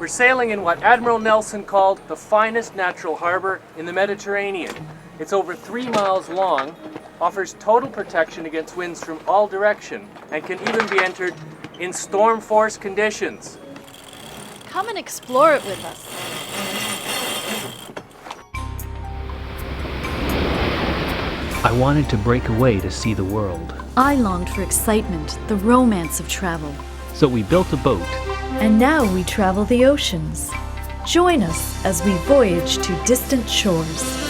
We're sailing in what Admiral Nelson called the finest natural harbor in the Mediterranean. It's over 3 miles long, offers total protection against winds from all directions, and can even be entered in storm force conditions. Come and explore it with us. I wanted to break away to see the world. I longed for excitement, the romance of travel. So we built a boat. And now we travel the oceans. Join us as we voyage to distant shores.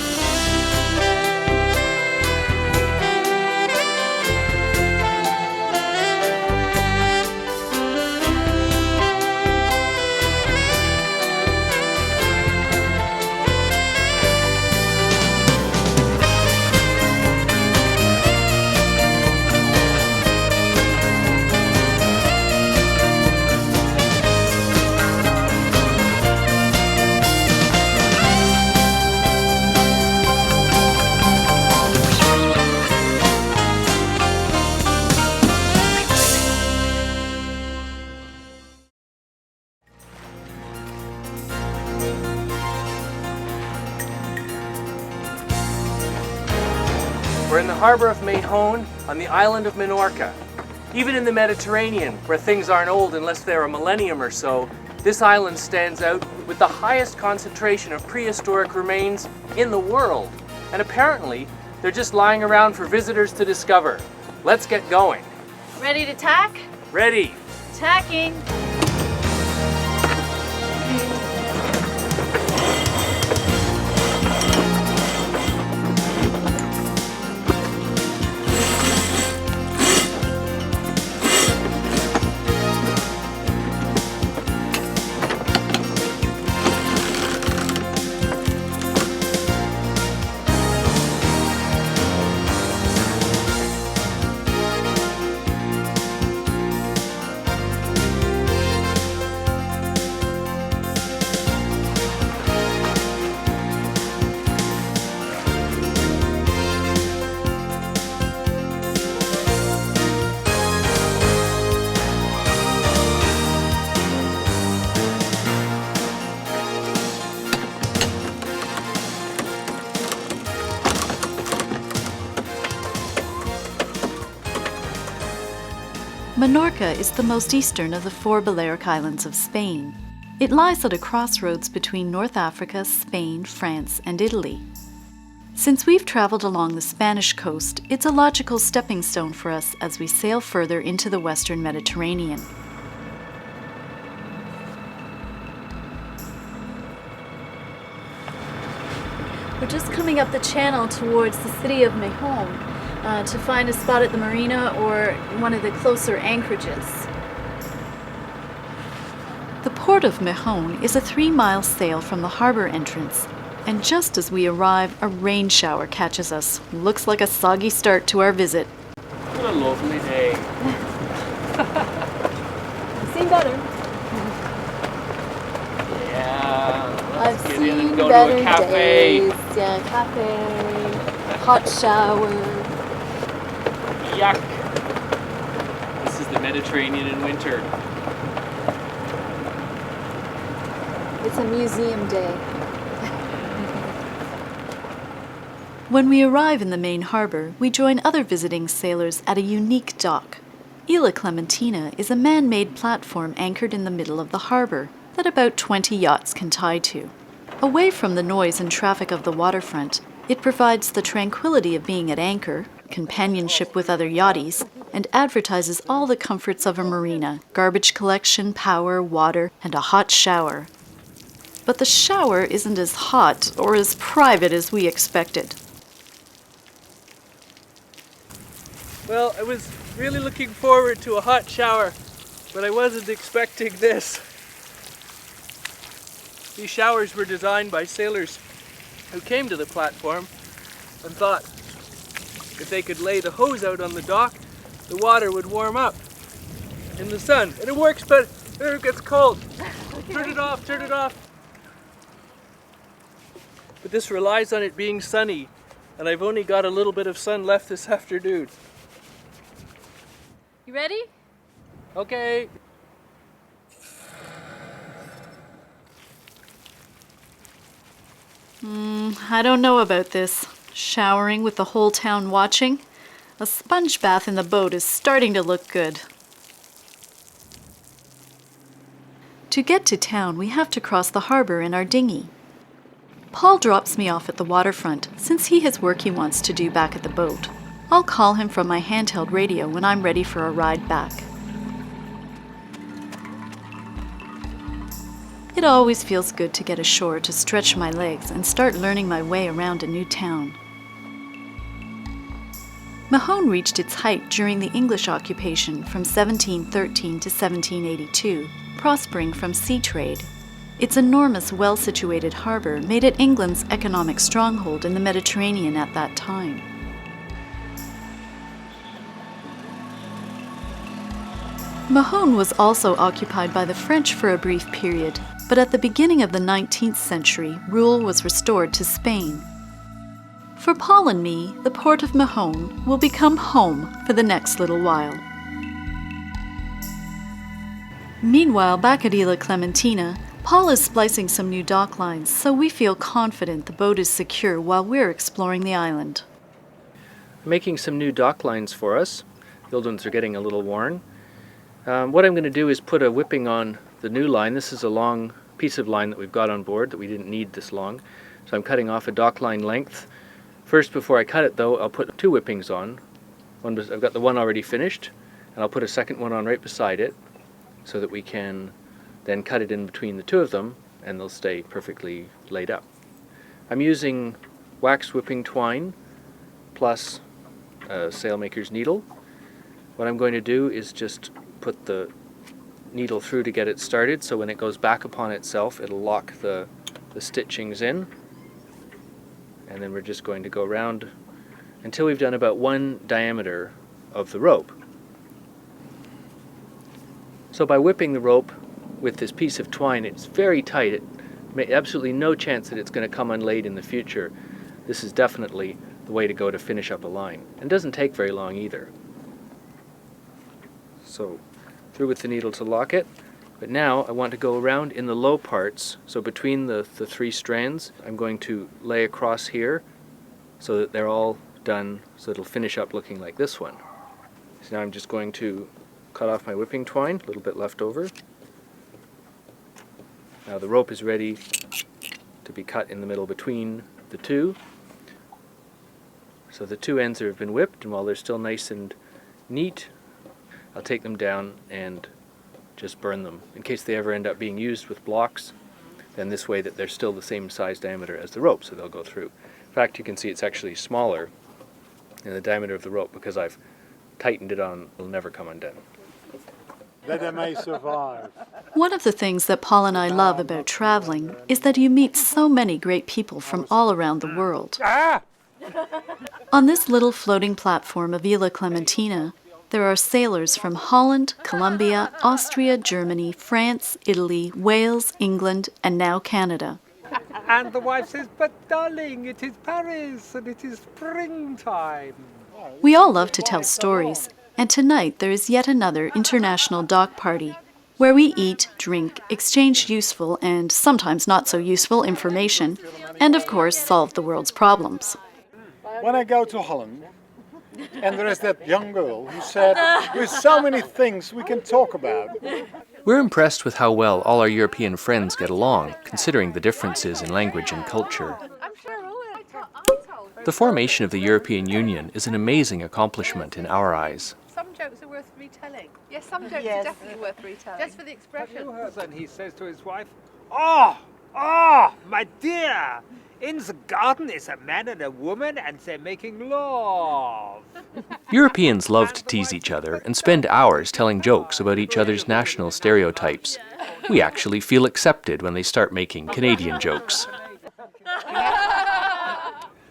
We're in the harbor of Mahon on the island of Menorca. Even in the Mediterranean, where things aren't old unless they're a millennium or so, this island stands out with the highest concentration of prehistoric remains in the world. And apparently, they're just lying around for visitors to discover. Let's get going. Ready to tack? Ready. Tacking. Menorca is the most eastern of the 4 Balearic Islands of Spain. It lies at a crossroads between North Africa, Spain, France, and Italy. Since we've traveled along the Spanish coast, it's a logical stepping stone for us as we sail further into the Western Mediterranean. We're just coming up the channel towards the city of Mahon to find a spot at the marina or one of the closer anchorages. The port of Mahon is a 3-mile sail from the harbor entrance, and just as we arrive, a rain shower catches us. Looks like a soggy start to our visit. What a lovely day. I've seen better. Yeah, let's I've get in seen and go better to a cafe. days. Yeah, cafe, hot shower. Yuck. This is the Mediterranean in winter. It's a museum day. When we arrive in the main harbor, we join other visiting sailors at a unique dock. Isla Clementina is a man-made platform anchored in the middle of the harbor that about 20 yachts can tie to. Away from the noise and traffic of the waterfront, it provides the tranquility of being at anchor, companionship with other yachties, and advertises all the comforts of a marina: garbage collection, power, water, and a hot shower. But the shower isn't as hot or as private as we expected. Well, I was really looking forward to a hot shower, but I wasn't expecting this. These showers were designed by sailors who came to the platform and thought if they could lay the hose out on the dock, the water would warm up in the sun. And it works, but it gets cold. Okay. Turn it off, turn it off. But this relies on it being sunny, and I've only got a little bit of sun left this afternoon. You ready? Okay. I don't know about this. Showering with the whole town watching? A sponge bath in the boat is starting to look good. To get to town, we have to cross the harbour in our dinghy. Paul drops me off at the waterfront since he has work he wants to do back at the boat. I'll call him from my handheld radio when I'm ready for a ride back. It always feels good to get ashore to stretch my legs and start learning my way around a new town. Mahon reached its height during the English occupation from 1713 to 1782, prospering from sea trade. Its enormous, well-situated harbour made it England's economic stronghold in the Mediterranean at that time. Mahon was also occupied by the French for a brief period, but at the beginning of the 19th century, rule was restored to Spain. For Paul and me, the port of Mahon will become home for the next little while. Meanwhile, back at Isla Clementina, Paul is splicing some new dock lines, so we feel confident the boat is secure while we're exploring the island. Making some new dock lines for us. The old ones are getting a little worn. What I'm going to do is put a whipping on the new line. This is a long piece of line that we've got on board that we didn't need this long. So I'm cutting off a dock line length. First, before I cut it though, I'll put two whippings on. I've got the one already finished, and I'll put a second one on right beside it so that we can then cut it in between the two of them and they'll stay perfectly laid up. I'm using wax whipping twine plus a sailmaker's needle. What I'm going to do is just put the needle through to get it started, so when it goes back upon itself it'll lock the stitchings in, and then we're just going to go around until we've done about one diameter of the rope. So by whipping the rope with this piece of twine, it's very tight. It makes absolutely no chance that it's going to come unlaid in the future. This is definitely the way to go to finish up a line, and doesn't take very long either. So through with the needle to lock it, but now I want to go around in the low parts, so between the three strands I'm going to lay across here so that they're all done, so it'll finish up looking like this one. So now I'm just going to cut off my whipping twine, a little bit left over. Now the rope is ready to be cut in the middle between the two. So the two ends have been whipped, and while they're still nice and neat, I'll take them down and just burn them. In case they ever end up being used with blocks, then this way that they're still the same size diameter as the rope, so they'll go through. In fact, you can see it's actually smaller than the diameter of the rope because I've tightened it on. It'll never come undone. That they may survive. One of the things that Paul and I love about traveling is that you meet so many great people from all around the world. On this little floating platform of Isla Clementina, there are sailors from Holland, Colombia, Austria, Germany, France, Italy, Wales, England, and now Canada. And the wife says, "But darling, it is Paris and it is springtime." We all love to tell stories, and tonight there is yet another international dock party, where we eat, drink, exchange useful and sometimes not so useful information, and of course solve the world's problems. When I go to Holland, and there is that young girl who said, "There's so many things we can talk about." We're impressed with how well all our European friends get along, considering the differences in language and culture. I'm Sheryl. The formation of the European Union is an amazing accomplishment in our eyes. Some jokes are worth retelling. Yes, some jokes are definitely worth retelling. Just for the expression. And he says to his wife, "Oh, my dear, in the garden is a man and a woman and they're making love." Europeans love to tease each other and spend hours telling jokes about each other's national stereotypes. We actually feel accepted when they start making Canadian jokes.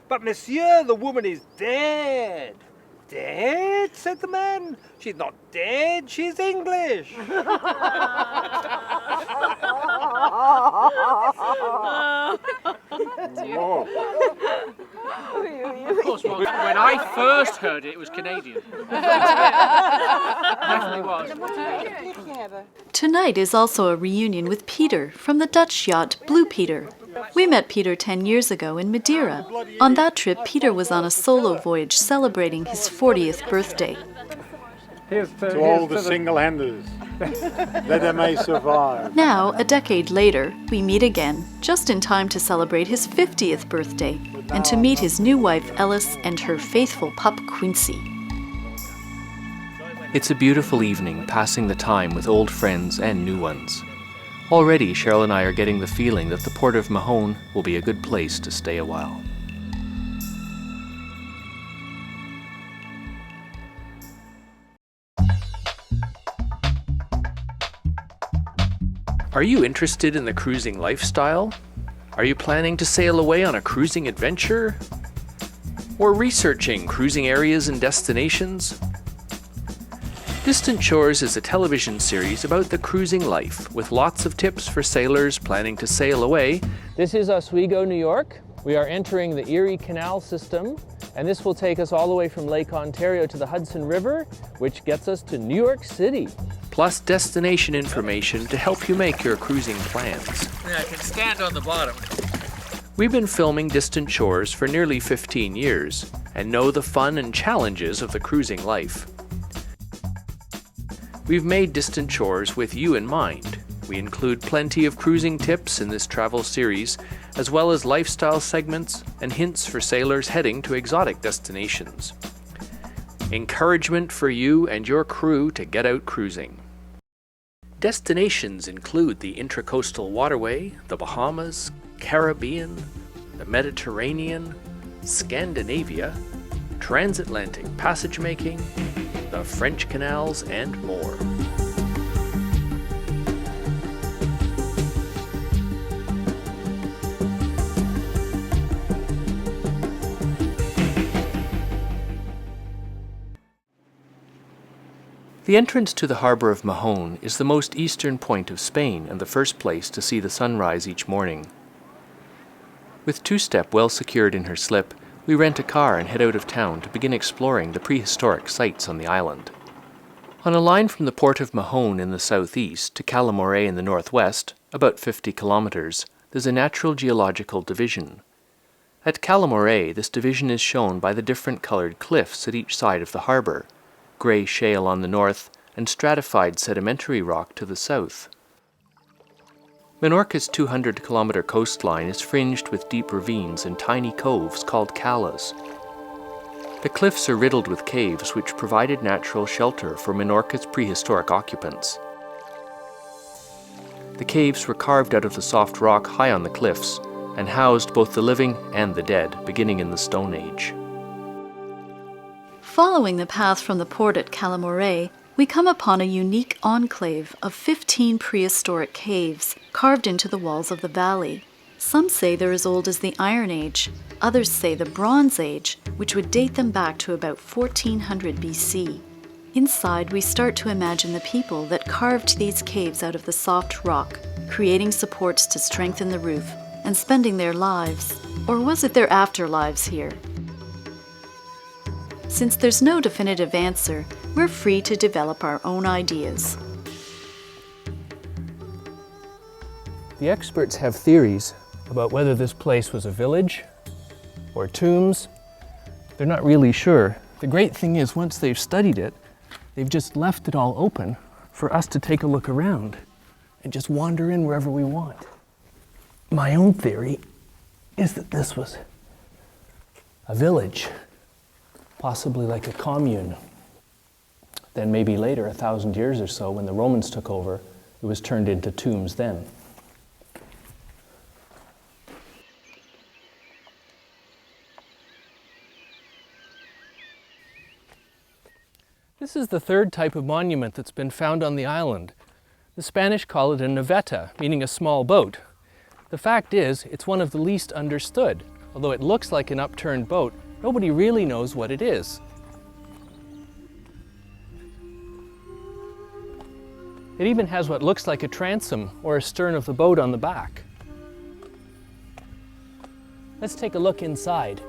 "But monsieur, the woman is dead." "Dead?" said the man. "She's not dead, she's English." Of course, when I first heard it was Canadian. Definitely was. Tonight is also a reunion with Peter from the Dutch yacht Blue Peter. We met Peter 10 years ago in Madeira. On that trip, Peter was on a solo voyage celebrating his 40th birthday. To all the single-handers, that they may survive. Now, a decade later, we meet again, just in time to celebrate his 50th birthday and to meet his new wife Ellis and her faithful pup Quincy. It's a beautiful evening, passing the time with old friends and new ones. Already, Sheryl and I are getting the feeling that the port of Mahon will be a good place to stay a while. Are you interested in the cruising lifestyle? Are you planning to sail away on a cruising adventure? Or researching cruising areas and destinations? Distant Shores is a television series about the cruising life, with lots of tips for sailors planning to sail away. This is Oswego, New York. We are entering the Erie Canal system, and this will take us all the way from Lake Ontario to the Hudson River, which gets us to New York City. Plus destination information to help you make your cruising plans. I can stand on the bottom. We've been filming Distant Shores for nearly 15 years and know the fun and challenges of the cruising life. We've made Distant Shores with you in mind. We include plenty of cruising tips in this travel series, as well as lifestyle segments and hints for sailors heading to exotic destinations. Encouragement for you and your crew to get out cruising. Destinations include the Intracoastal Waterway, the Bahamas, Caribbean, the Mediterranean, Scandinavia, transatlantic passage making, the French canals, and more. The entrance to the harbour of Mahon is the most eastern point of Spain and the first place to see the sunrise each morning. With two-step well secured in her slip, we rent a car and head out of town to begin exploring the prehistoric sites on the island. On a line from the port of Mahon in the southeast to Calamore in the northwest, about 50 kilometers, there's a natural geological division. At Calamore, this division is shown by the different colored cliffs at each side of the harbour, grey shale on the north, and stratified sedimentary rock to the south. Menorca's 200-kilometre coastline is fringed with deep ravines and tiny coves called calas. The cliffs are riddled with caves which provided natural shelter for Menorca's prehistoric occupants. The caves were carved out of the soft rock high on the cliffs and housed both the living and the dead, beginning in the Stone Age. Following the path from the port at Calamore, we come upon a unique enclave of 15 prehistoric caves carved into the walls of the valley. Some say they're as old as the Iron Age. Others say the Bronze Age, which would date them back to about 1400 BC. Inside, we start to imagine the people that carved these caves out of the soft rock, creating supports to strengthen the roof and spending their lives. Or was it their afterlives here? Since there's no definitive answer, we're free to develop our own ideas. The experts have theories about whether this place was a village or tombs. They're not really sure. The great thing is, once they've studied it, they've just left it all open for us to take a look around and just wander in wherever we want. My own theory is that this was a village, possibly like a commune. Then maybe later, 1,000 years or so, when the Romans took over, it was turned into tombs then. This is the third type of monument that's been found on the island. The Spanish call it a naveta, meaning a small boat. The fact is, it's one of the least understood. Although it looks like an upturned boat, nobody really knows what it is. It even has what looks like a transom or a stern of the boat on the back. Let's take a look inside.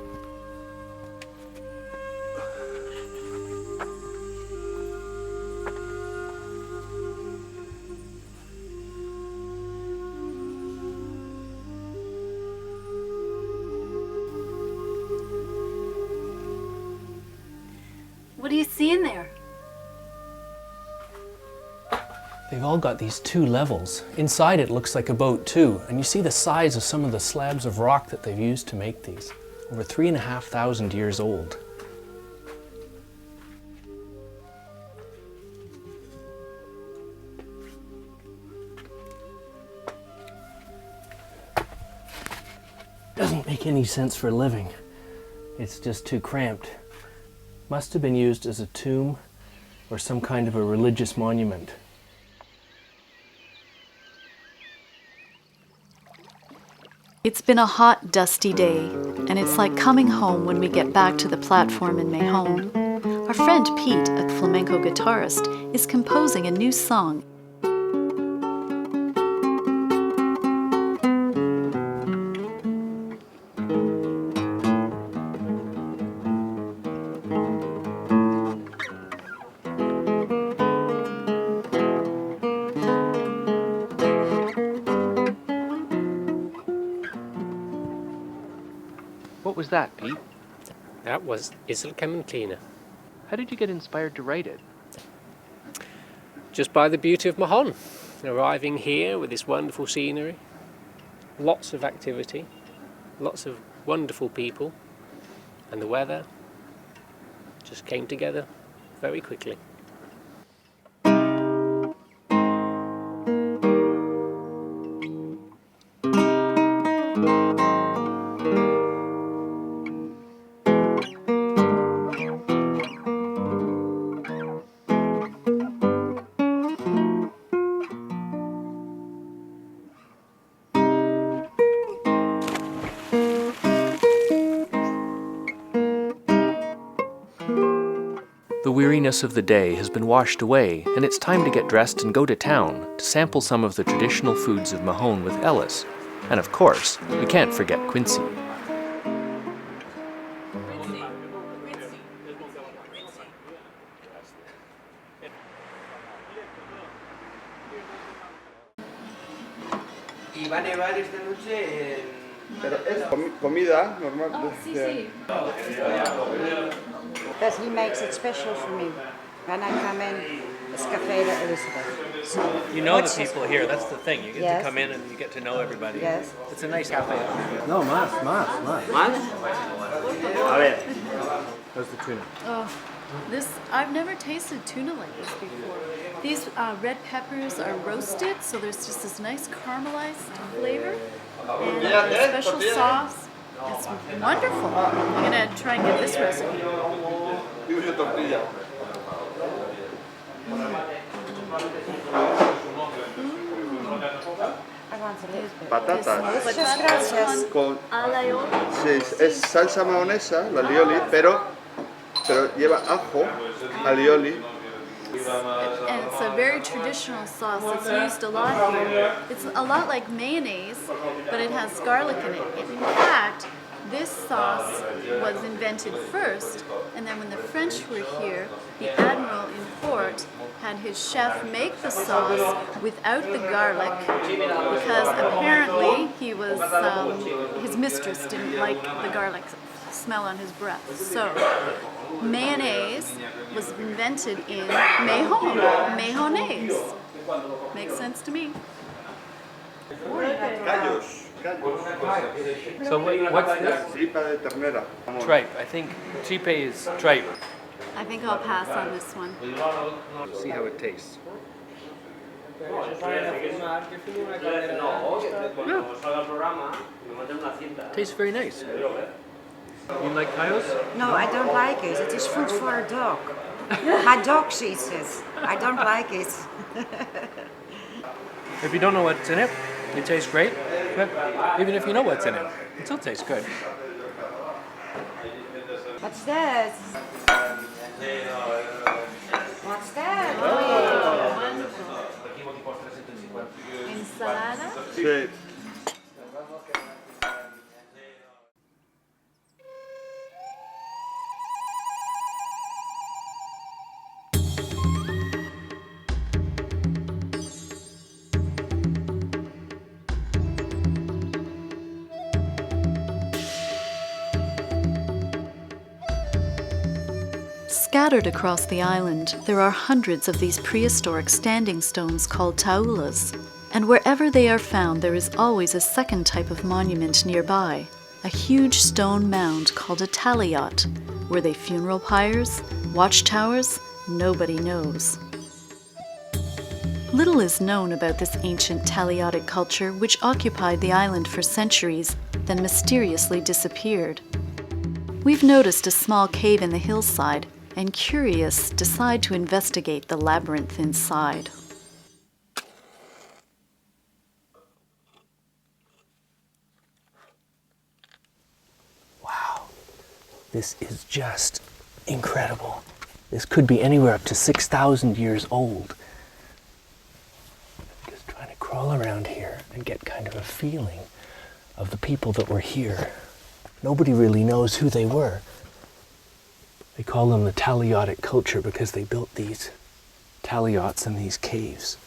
do you see in there? They've all got these 2 levels. Inside it looks like a boat too, and you see the size of some of the slabs of rock that they've used to make these. Over 3,500 years old. Doesn't make any sense for living. It's just too cramped. Must have been used as a tomb or some kind of a religious monument. It's been a hot, dusty day, and it's like coming home when we get back to the platform in Mahon. Our friend Pete, a flamenco guitarist, is composing a new song. What was that, Pete? That was Isla Clementina. How did you get inspired to write it? Just by the beauty of Mahon. Arriving here with this wonderful scenery, lots of activity, lots of wonderful people, and the weather just came together very quickly. The weariness of the day has been washed away, and it's time to get dressed and go to town to sample some of the traditional foods of Mahon with Ellis. And of course, we can't forget Quincy. Y va a nevar esta noche en... Pero es comida normal. Oh, sí, sí. Because he makes it special for me. When I come in, it's Café de Elizabeth. So You know the people here, that's the thing. You get Yes. to come in and you get to know everybody. Yes. It's a nice cafe. No, más. ¿Más? A ver. How's the tuna? Oh, I've never tasted tuna like this before. These red peppers are roasted, so there's just this nice caramelized flavor. And a special sauce. It's wonderful. I'm gonna try and get this recipe. I want a little bit. Patatas. Muchas gracias. Con, sí, es salsa mahonesa, la alioli, pero lleva ajo, alioli. And it's a very traditional sauce. It's used a lot here. It's a lot like mayonnaise, but it has garlic in it. In fact, this sauce was invented first, and then when the French were here, the Admiral in port had his chef make the sauce without the garlic because apparently his mistress didn't like the garlic smell on his breath. So mayonnaise was invented in Mahon, mayonnaise. Makes sense to me. Callos. So what's this? Tripa de ternera. Tripe. I think tripe is tripe. I think I'll pass on this one. See how it tastes. Tastes very nice. You like callos? No, I don't like it. It is food for a dog. My dog eats it. I don't like it. If you don't know what's in it, it tastes great. But even if you know what's in it, it still tastes good. What's that? What's that? Ensalada? Sí. Scattered across the island, there are hundreds of these prehistoric standing stones called taulas. And wherever they are found, there is always a second type of monument nearby, a huge stone mound called a taliot. Were they funeral pyres? Watchtowers? Nobody knows. Little is known about this ancient taliotic culture which occupied the island for centuries, then mysteriously disappeared. We've noticed a small cave in the hillside, and curious, decide to investigate the labyrinth inside. Wow, this is just incredible. This could be anywhere up to 6,000 years old. Just trying to crawl around here and get kind of a feeling of the people that were here. Nobody really knows who they were. They call them the taliotic culture because they built these taliots in these caves.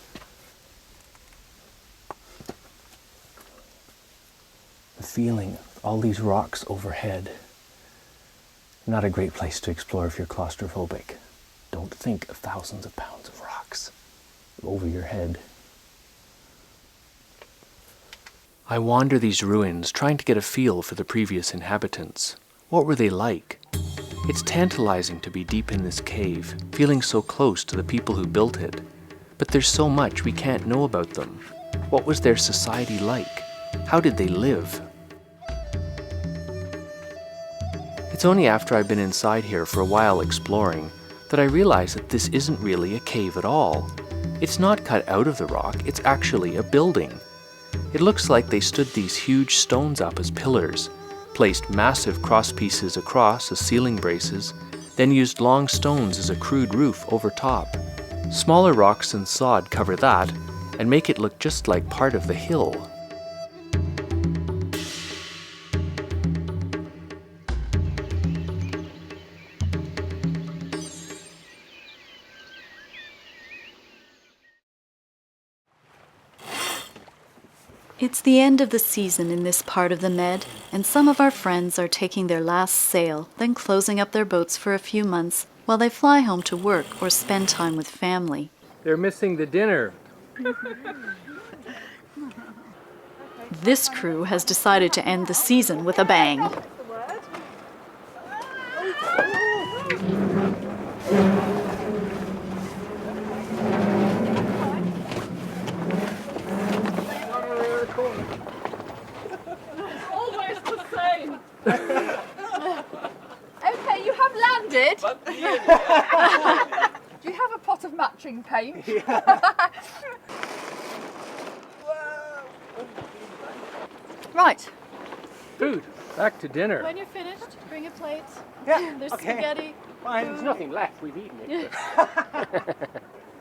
The feeling, all these rocks overhead. Not a great place to explore if you're claustrophobic. Don't think of thousands of pounds of rocks over your head. I wander these ruins, trying to get a feel for the previous inhabitants. What were they like? It's tantalizing to be deep in this cave, feeling so close to the people who built it. But there's so much we can't know about them. What was their society like? How did they live? It's only after I've been inside here for a while exploring that I realize that this isn't really a cave at all. It's not cut out of the rock, it's actually a building. It looks like they stood these huge stones up as pillars, placed massive cross pieces across as ceiling braces, then used long stones as a crude roof over top. Smaller rocks and sod cover that and make it look just like part of the hill. It's the end of the season in this part of the Med, and some of our friends are taking their last sail, then closing up their boats for a few months while they fly home to work or spend time with family. They're missing the dinner. This crew has decided to end the season with a bang. Always the same. Okay, you have landed. Do you have a pot of matching paint? Right. Food. Back to dinner. When you're finished, bring a plate. Yeah, There's okay. spaghetti. There's nothing left. We've eaten it.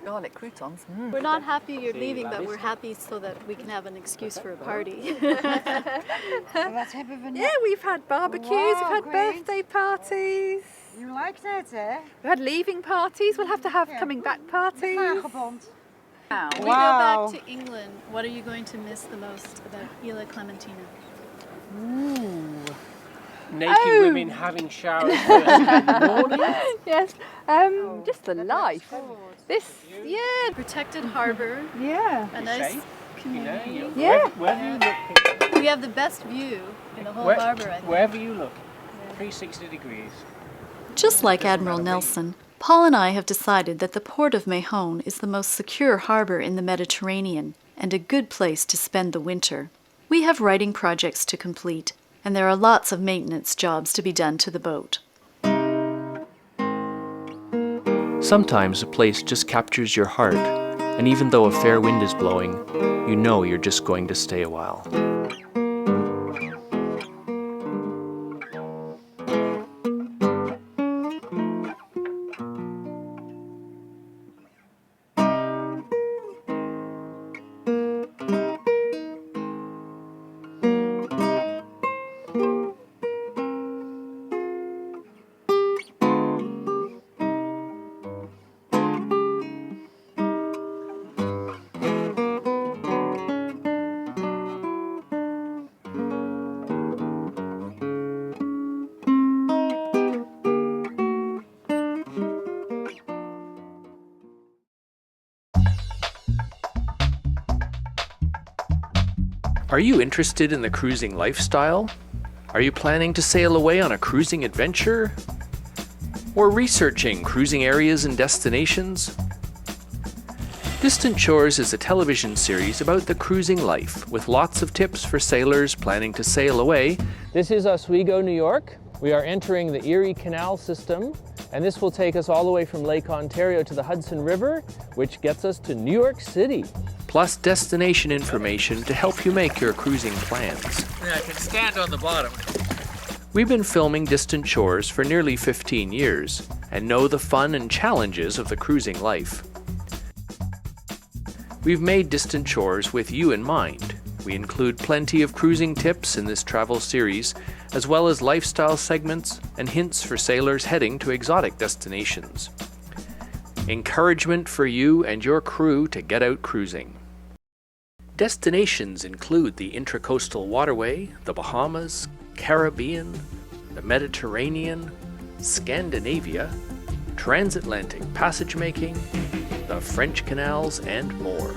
Garlic croutons. We're not happy you're See, leaving, but Lavis. we're happy so that we can have an excuse for a party. Wat hebben we Yeah, we've had barbecues, we've had great. birthday parties, You like that, eh? we've had leaving parties, we'll have to have coming back parties. Vagebond. When we Wow. go back to England, what are you going to miss the most about Isla Clementina? Naked women having showers first thing in the morning. Yes, just the life. This, yeah, Protected harbour, yeah. a nice Safe, community. you know, Yeah. wherever you look, We have the best view in the whole harbour, I think. wherever you look, 360 degrees. Just like Admiral Nelson, Paul and I have decided that the port of Mahon is the most secure harbour in the Mediterranean and a good place to spend the winter. We have writing projects to complete, and there are lots of maintenance jobs to be done to the boat. Sometimes a place just captures your heart, and even though a fair wind is blowing, you know you're just going to stay a while. Are you interested in the cruising lifestyle? Are you planning to sail away on a cruising adventure? Or researching cruising areas and destinations? Distant Shores is a television series about the cruising life, with lots of tips for sailors planning to sail away. This is Oswego, New York. We are entering the Erie Canal system, and this will take us all the way from Lake Ontario to the Hudson River, which gets us to New York City. Plus destination information to help you make your cruising plans. Yeah, I can stand on the bottom. We've been filming Distant Shores for nearly 15 years and know the fun and challenges of the cruising life. We've made Distant Shores with you in mind. We include plenty of cruising tips in this travel series, as well as lifestyle segments and hints for sailors heading to exotic destinations. Encouragement for you and your crew to get out cruising. Destinations include the Intracoastal Waterway, the Bahamas, Caribbean, the Mediterranean, Scandinavia, transatlantic passage making, the French canals, and more.